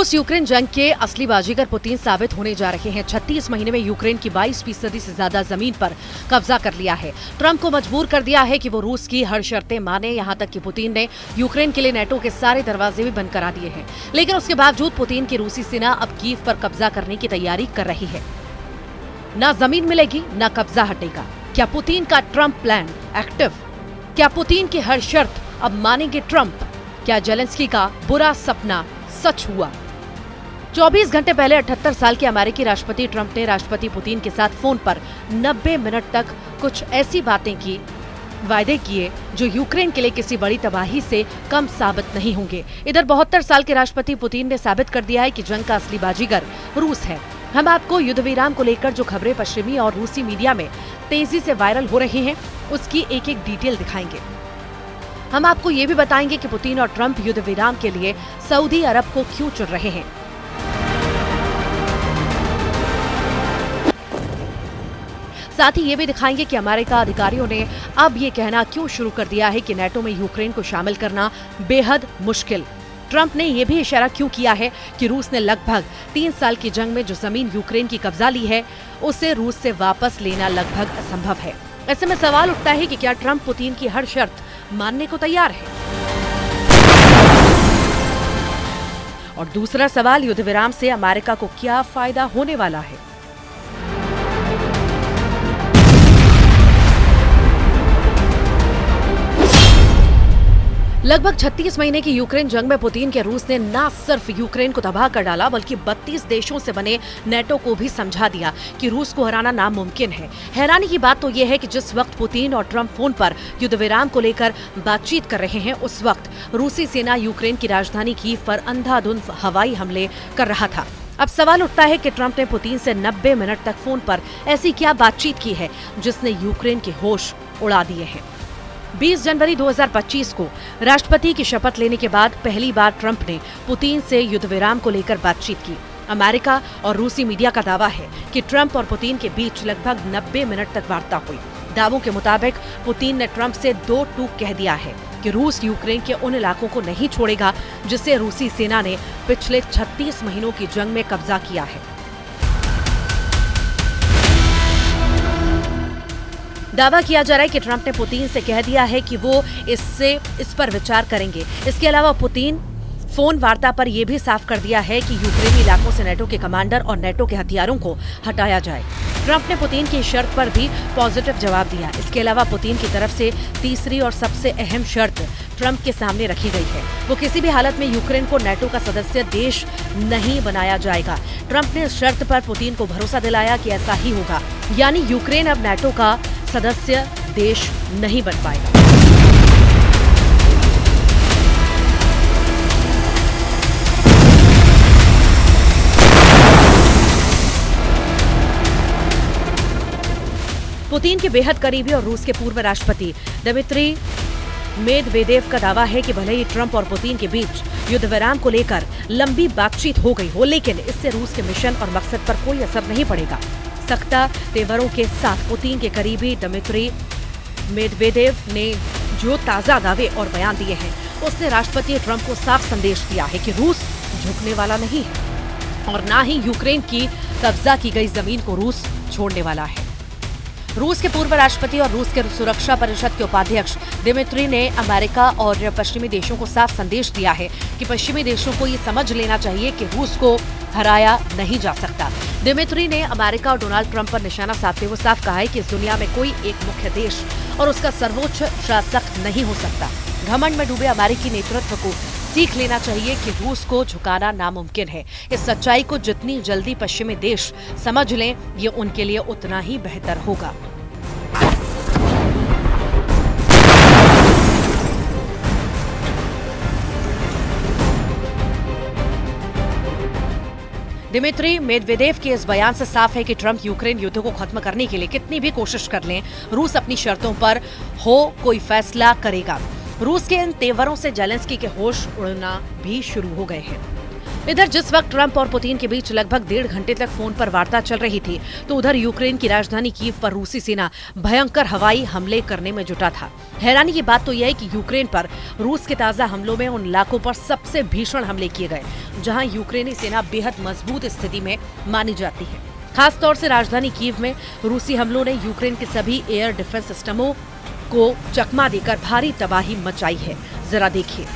रूस यूक्रेन जंग के असली बाजीगर पुतिन साबित होने जा रहे हैं। 36 महीने में यूक्रेन की 22% से ज्यादा जमीन पर कब्जा कर लिया है। ट्रंप को मजबूर कर दिया है कि वो रूस की हर शर्तें माने। यहां तक कि पुतिन ने यूक्रेन के लिए नेटो के सारे दरवाजे भी बंद करा दिए हैं। लेकिन उसके बावजूद पुतिन की रूसी सेना अब कीव पर कब्जा करने की तैयारी कर रही है। न जमीन मिलेगी न कब्जा हटेगा। क्या पुतिन का ट्रंप प्लान एक्टिव? क्या पुतिन की हर शर्त अब मानेंगे ट्रंप? क्या जेलेंस्की का बुरा सपना सच हुआ? 24 घंटे पहले 78 साल के अमेरिकी राष्ट्रपति ट्रंप ने राष्ट्रपति पुतिन के साथ फोन पर 90 मिनट तक कुछ ऐसी बातें की, वायदे किए जो यूक्रेन के लिए किसी बड़ी तबाही से कम साबित नहीं होंगे। इधर 72 साल के राष्ट्रपति पुतिन ने साबित कर दिया है कि जंग का असली बाजीगर रूस है। हम आपको युद्ध विराम को लेकर जो खबरें पश्चिमी और रूसी मीडिया में तेजी से वायरल हो रही हैं, उसकी एक एक डिटेल दिखाएंगे। हम आपको ये भी बताएंगे कि पुतिन और ट्रंप युद्ध विराम के लिए सऊदी अरब को क्यों चुन रहे हैं। साथ ही ये भी दिखाएंगे कि अमेरिका अधिकारियों ने अब ये कहना क्यों शुरू कर दिया है कि नेटो में यूक्रेन को शामिल करना बेहद मुश्किल। ट्रंप ने यह भी इशारा क्यों किया है कि रूस ने लगभग 3 साल की जंग में जो जमीन यूक्रेन की कब्जा ली है, उसे रूस से वापस लेना लगभग असंभव है। ऐसे में सवाल उठता है कि क्या ट्रंप पुतिन की हर शर्त मानने को तैयार है? और दूसरा सवाल, युद्ध विराम से अमेरिका को क्या फायदा होने वाला है? लगभग 36 महीने की यूक्रेन जंग में पुतिन के रूस ने न सिर्फ यूक्रेन को तबाह कर डाला, बल्कि 32 देशों से बने नेटो को भी समझा दिया कि रूस को हराना नामुमकिन है। हैरानी की बात तो यह है कि जिस वक्त पुतिन और ट्रंप फोन पर युद्ध विराम को लेकर बातचीत कर रहे हैं, उस वक्त रूसी सेना यूक्रेन की राजधानी कीव पर अंधाधुंध हवाई हमले कर रहा था। अब सवाल उठता है कि ट्रंप ने पुतिन से 90 मिनट तक फोन पर ऐसी क्या बातचीत की है जिसने यूक्रेन के होश उड़ा दिए हैं। 20 जनवरी 2025 को राष्ट्रपति की शपथ लेने के बाद पहली बार ट्रंप ने पुतिन से युद्ध विराम को लेकर बातचीत की। अमेरिका और रूसी मीडिया का दावा है कि ट्रंप और पुतिन के बीच लगभग 90 मिनट तक वार्ता हुई। दावों के मुताबिक पुतिन ने ट्रंप से 2 टूक कह दिया है कि रूस यूक्रेन के उन इलाकों को नहीं छोड़ेगा जिसे रूसी सेना ने पिछले 36 महीनों की जंग में कब्जा किया है। दावा किया जा रहा है कि ट्रंप ने पुतिन से कह दिया है कि वो इस पर विचार करेंगे। इसके अलावा पुतिन फोन वार्ता पर यह भी साफ कर दिया है कि यूक्रेनी इलाकों से नेटो के कमांडर और नेटो के हथियारों को हटाया जाए। ट्रंप ने पुतिन की शर्त पर भी पॉजिटिव जवाब दिया। इसके अलावा पुतिन की तरफ से तीसरी और सबसे अहम शर्त ट्रंप के सामने रखी गई है। वो किसी भी हालत में यूक्रेन को नेटो का सदस्य देश नहीं बनाया जाएगा। ट्रंप ने इस शर्त पर पुतिन को भरोसा दिलाया कि ऐसा ही होगा, यानी यूक्रेन अब नेटो का सदस्य देश नहीं बन पाएगा। पुतिन के बेहद करीबी और रूस के पूर्व राष्ट्रपति दिमित्री मेदवेदेव का दावा है कि भले ही ट्रंप और पुतिन के बीच युद्ध विराम को लेकर लंबी बातचीत हो गई हो, लेकिन इससे रूस के मिशन और मकसद पर कोई असर नहीं पड़ेगा। सख्ता तेवरों के साथ पुतिन के करीबी दिमित्री मेदवेदेव ने जो ताजा दावे और बयान दिए हैं, उसने राष्ट्रपति ट्रंप को साफ संदेश दिया है कि रूस झुकने वाला नहीं है और न ही यूक्रेन की कब्जा की गई जमीन को रूस छोड़ने वाला है। रूस के पूर्व राष्ट्रपति और रूस के सुरक्षा परिषद के उपाध्यक्ष दिमित्री ने अमेरिका और पश्चिमी देशों को साफ संदेश दिया है कि पश्चिमी देशों को ये समझ लेना चाहिए कि रूस को हराया नहीं जा सकता। दिमित्री ने अमेरिका और डोनाल्ड ट्रंप पर निशाना साधते हुए साफ कहा है कि इस दुनिया में कोई एक मुख्य देश और उसका सर्वोच्च शासक नहीं हो सकता। घमंड में डूबे अमेरिकी नेतृत्व को सीख लेना चाहिए कि रूस को झुकाना नामुमकिन है। इस सच्चाई को जितनी जल्दी पश्चिमी देश समझ लें, ये उनके लिए उतना ही बेहतर होगा। दिमित्री मेदवेदेव के इस बयान से साफ है कि ट्रंप यूक्रेन युद्ध को खत्म करने के लिए कितनी भी कोशिश कर लें, रूस अपनी शर्तों पर कोई फैसला करेगा। रूस के इन तेवरों से जेलेंस्की के होश उड़ना भी शुरू हो गए हैं। इधर जिस वक्त ट्रंप और पुतिन के बीच लगभग 1.5 घंटे तक फोन पर वार्ता चल रही थी, तो उधर यूक्रेन की राजधानी कीव पर रूसी सेना भयंकर हवाई हमले करने में जुटा था। हैरानी की बात तो यह है कि यूक्रेन पर रूस के ताजा हमलों में उन इलाकों पर सबसे भीषण हमले किए गए जहां यूक्रेनी सेना बेहद मजबूत स्थिति में मानी जाती है। खास तौर से राजधानी कीव में रूसी हमलों ने यूक्रेन के सभी एयर डिफेंस सिस्टमों को चकमा देकर भारी तबाही मचाई है। जरा देखिए।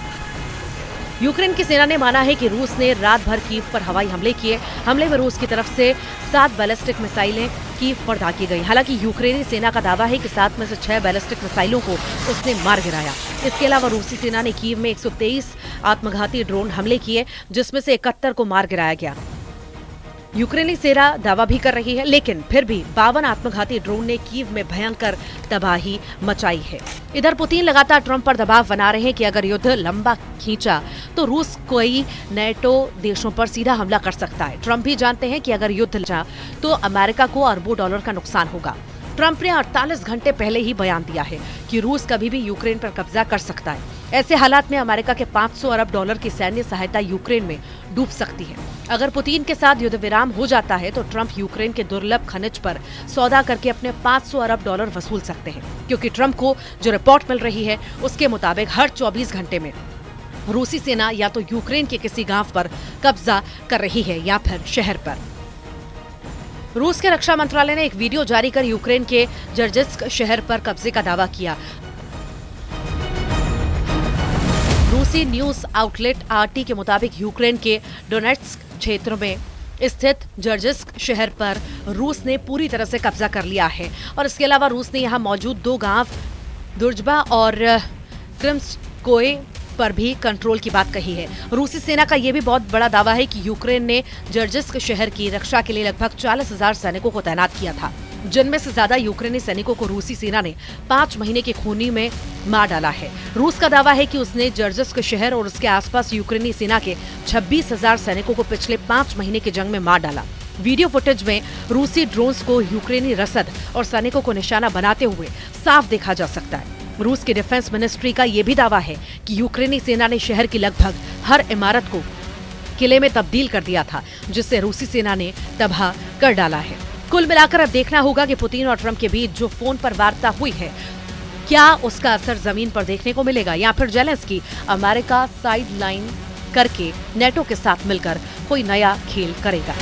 यूक्रेन की सेना ने माना है कि रूस ने रात भर कीव पर हवाई हमले किए। हमले में रूस की तरफ से 7 बैलिस्टिक मिसाइलें कीव पर दागी गई। हालांकि यूक्रेनी सेना का दावा है कि 7 में से 6 बैलिस्टिक मिसाइलों को उसने मार गिराया। इसके अलावा रूसी सेना ने कीव में 123 आत्मघाती ड्रोन हमले किए, जिसमें से 71 को मार गिराया गया। यूक्रेनी सेना दावा भी कर रही है, लेकिन फिर भी 52 आत्मघाती ड्रोन ने कीव में भयंकर तबाही मचाई है। इधर पुतिन लगातार ट्रंप पर दबाव बना रहे हैं कि अगर युद्ध लंबा खींचा तो रूस कई नेटो देशों पर सीधा हमला कर सकता है। ट्रंप भी जानते हैं कि अगर युद्ध लगा तो अमेरिका को अरबों डॉलर का नुकसान होगा। ट्रंप ने 48 घंटे पहले ही बयान दिया है कि रूस कभी भी यूक्रेन पर कब्जा कर सकता है। ऐसे हालात में अमेरिका के 500 अरब डॉलर की सैन्य सहायता यूक्रेन में डूब सकती है। अगर पुतिन के साथ युद्ध विराम हो जाता है तो ट्रंप यूक्रेन के दुर्लभ खनिज पर सौदा करके अपने 500 अरब डॉलर वसूल सकते हैं, क्योंकि ट्रंप को जो रिपोर्ट मिल रही है उसके मुताबिक हर 24 घंटे में रूसी सेना या तो यूक्रेन के किसी गांव पर कब्जा कर रही है या फिर शहर पर। रूस के रक्षा मंत्रालय ने एक वीडियो जारी कर यूक्रेन के जर्जिस्क शहर पर कब्जे का दावा किया। रूसी न्यूज आउटलेट आरटी के मुताबिक यूक्रेन के डोनेट्स्क क्षेत्र में स्थित जर्जिस्क शहर पर रूस ने पूरी तरह से कब्जा कर लिया है और इसके अलावा रूस ने यहां मौजूद 2 गांव दुर्जबा और क्रिम्स्कोए पर भी कंट्रोल की बात कही है। रूसी सेना का यह भी बहुत बड़ा दावा है कि यूक्रेन ने जर्जिस्क शहर की रक्षा के लिए लगभग 40,000 सैनिकों को तैनात किया था, जिनमें से ज्यादा यूक्रेनी सैनिकों को रूसी सेना ने 5 महीने की खूनी में मार डाला है। रूस का दावा है कि उसने जर्जिस्क शहर और उसके आसपास यूक्रेनी सेना के 26,000 सैनिकों को पिछले 5 महीने की जंग में मार डाला। वीडियो फुटेज में रूसी ड्रोन्स को यूक्रेनी रसद और सैनिकों को निशाना बनाते हुए साफ देखा जा सकता है। रूस की डिफेंस मिनिस्ट्री का यह भी दावा है कि यूक्रेनी सेना ने शहर की लगभग हर इमारत को किले में तब्दील कर दिया था, जिससे रूसी सेना ने तबाह कर डाला है। कुल मिलाकर अब देखना होगा कि पुतिन और ट्रंप के बीच जो फोन पर वार्ता हुई है, क्या उसका असर जमीन पर देखने को मिलेगा या फिर जेलेंस्की अमेरिका साइड लाइन करके नेटो के साथ मिलकर कोई नया खेल करेगा।